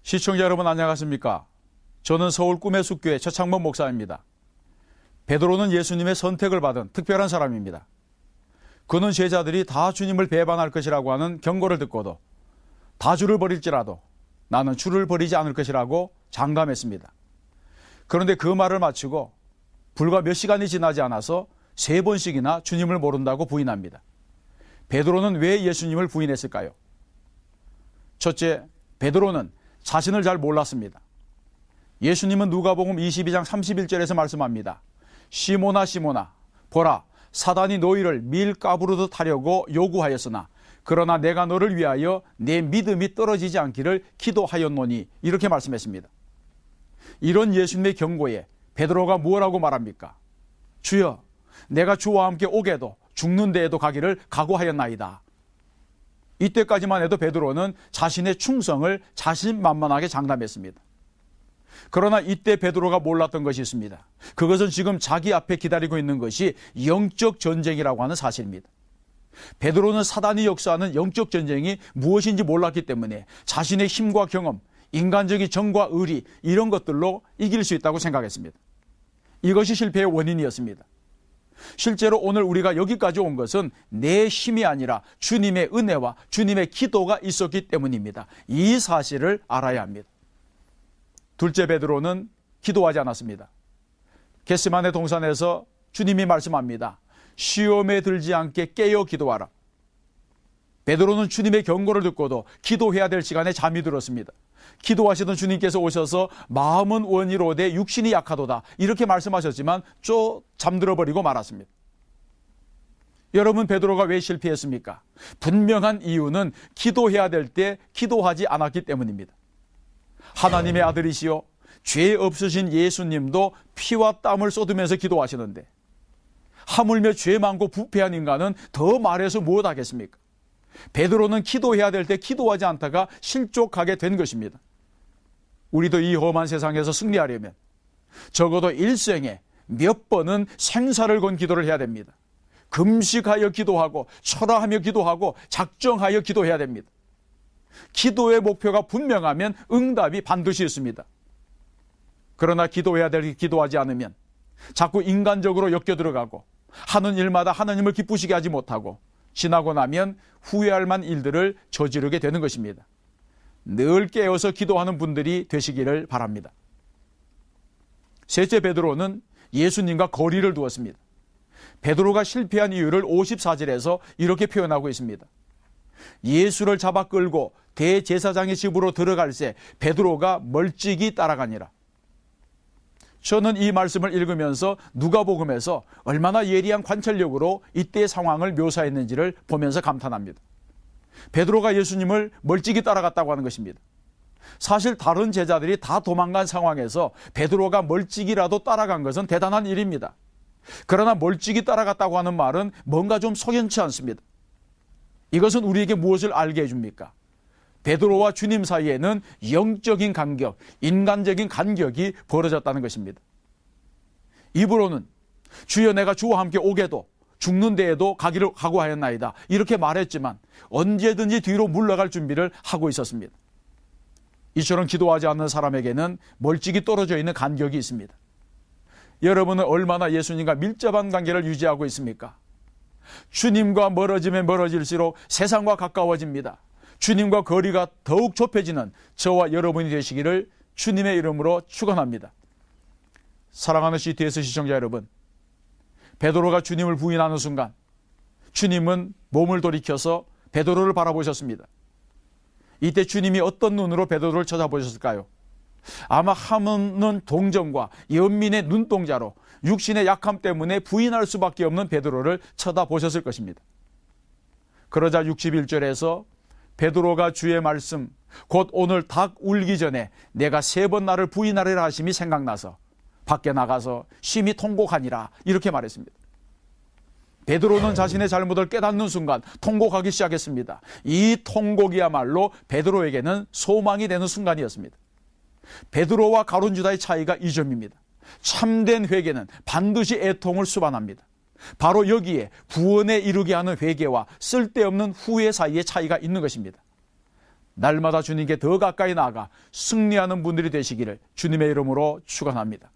시청자 여러분 안녕하십니까? 저는 서울 꿈의 숲교회 최창범 목사입니다. 베드로는 예수님의 선택을 받은 특별한 사람입니다. 그는 제자들이 다 주님을 배반할 것이라고 하는 경고를 듣고도 다 주를 버릴지라도 나는 주를 버리지 않을 것이라고 장담했습니다. 그런데 그 말을 마치고 불과 몇 시간이 지나지 않아서 3번씩이나 주님을 모른다고 부인합니다. 베드로는 왜 예수님을 부인했을까요? 첫째, 베드로는 자신을 잘 몰랐습니다. 예수님은 누가복음 22장 31절에서 말씀합니다. 시몬아 시몬아 보라 사단이 너희를 밀가부르듯 하려고 요구하였으나 그러나 내가 너를 위하여 내 믿음이 떨어지지 않기를 기도하였노니 이렇게 말씀했습니다. 이런 예수님의 경고에 베드로가 뭐라고 말합니까? 주여 내가 주와 함께 오게도 죽는 데에도 가기를 각오하였나이다. 이때까지만 해도 베드로는 자신의 충성을 자신만만하게 장담했습니다. 그러나 이때 베드로가 몰랐던 것이 있습니다. 그것은 지금 자기 앞에 기다리고 있는 것이 영적 전쟁이라고 하는 사실입니다. 베드로는 사단이 역사하는 영적 전쟁이 무엇인지 몰랐기 때문에 자신의 힘과 경험, 인간적인 정과 의리 이런 것들로 이길 수 있다고 생각했습니다. 이것이 실패의 원인이었습니다. 실제로 오늘 우리가 여기까지 온 것은 내 힘이 아니라 주님의 은혜와 주님의 기도가 있었기 때문입니다. 이 사실을 알아야 합니다. 둘째, 베드로는 기도하지 않았습니다. 겟세마네 동산에서 주님이 말씀합니다. 시험에 들지 않게 깨어 기도하라. 베드로는 주님의 경고를 듣고도 기도해야 될 시간에 잠이 들었습니다. 기도하시던 주님께서 오셔서 마음은 원이로되 육신이 약하도다 이렇게 말씀하셨지만 잠들어버리고 말았습니다. 여러분, 베드로가 왜 실패했습니까? 분명한 이유는 기도해야 될 때 기도하지 않았기 때문입니다. 하나님의 아들이시요 죄 없으신 예수님도 피와 땀을 쏟으면서 기도하시는데 하물며 죄 많고 부패한 인간은 더 말해서 무엇하겠습니까? 베드로는 기도해야 될 때 기도하지 않다가 실족하게 된 것입니다. 우리도 이 험한 세상에서 승리하려면 적어도 일생에 몇 번은 생사를 건 기도를 해야 됩니다. 금식하여 기도하고 철화하며 기도하고 작정하여 기도해야 됩니다. 기도의 목표가 분명하면 응답이 반드시 있습니다. 그러나 기도해야 될 때 기도하지 않으면 자꾸 인간적으로 엮여들어가고 하는 일마다 하나님을 기쁘시게 하지 못하고 지나고 나면 후회할 만한 일들을 저지르게 되는 것입니다. 늘 깨어서 기도하는 분들이 되시기를 바랍니다. 셋째, 베드로는 예수님과 거리를 두었습니다. 베드로가 실패한 이유를 54절에서 이렇게 표현하고 있습니다. 예수를 잡아 끌고 대제사장의 집으로 들어갈새 베드로가 멀찍이 따라가니라. 저는 이 말씀을 읽으면서 누가복음에서 얼마나 예리한 관찰력으로 이때의 상황을 묘사했는지를 보면서 감탄합니다. 베드로가 예수님을 멀찍이 따라갔다고 하는 것입니다. 사실 다른 제자들이 다 도망간 상황에서 베드로가 멀찍이라도 따라간 것은 대단한 일입니다. 그러나 멀찍이 따라갔다고 하는 말은 뭔가 좀 석연치 않습니다. 이것은 우리에게 무엇을 알게 해줍니까? 베드로와 주님 사이에는 영적인 간격, 인간적인 간격이 벌어졌다는 것입니다. 입으로는 주여 내가 주와 함께 오게도 죽는 데에도 가기를 각오하였나이다 이렇게 말했지만 언제든지 뒤로 물러갈 준비를 하고 있었습니다. 이처럼 기도하지 않는 사람에게는 멀찍이 떨어져 있는 간격이 있습니다. 여러분은 얼마나 예수님과 밀접한 관계를 유지하고 있습니까? 주님과 멀어지면 멀어질수록 세상과 가까워집니다. 주님과 거리가 더욱 좁혀지는 저와 여러분이 되시기를 주님의 이름으로 축원합니다. 사랑하는 CTS 시청자 여러분, 베드로가 주님을 부인하는 순간 주님은 몸을 돌이켜서 베드로를 바라보셨습니다. 이때 주님이 어떤 눈으로 베드로를 쳐다보셨을까요? 아마 하는 동정과 연민의 눈동자로 육신의 약함 때문에 부인할 수밖에 없는 베드로를 쳐다보셨을 것입니다. 그러자 61절에서 베드로가 주의 말씀 곧 오늘 닭 울기 전에 내가 3번 나를 부인하리라 하심이 생각나서 밖에 나가서 심히 통곡하니라 이렇게 말했습니다. 베드로는 자신의 잘못을 깨닫는 순간 통곡하기 시작했습니다. 이 통곡이야말로 베드로에게는 소망이 되는 순간이었습니다. 베드로와 가룟유다의 차이가 이 점입니다. 참된 회개는 반드시 애통을 수반합니다. 바로 여기에 구원에 이르게 하는 회개와 쓸데없는 후회 사이의 차이가 있는 것입니다. 날마다 주님께 더 가까이 나아가 승리하는 분들이 되시기를 주님의 이름으로 축원합니다.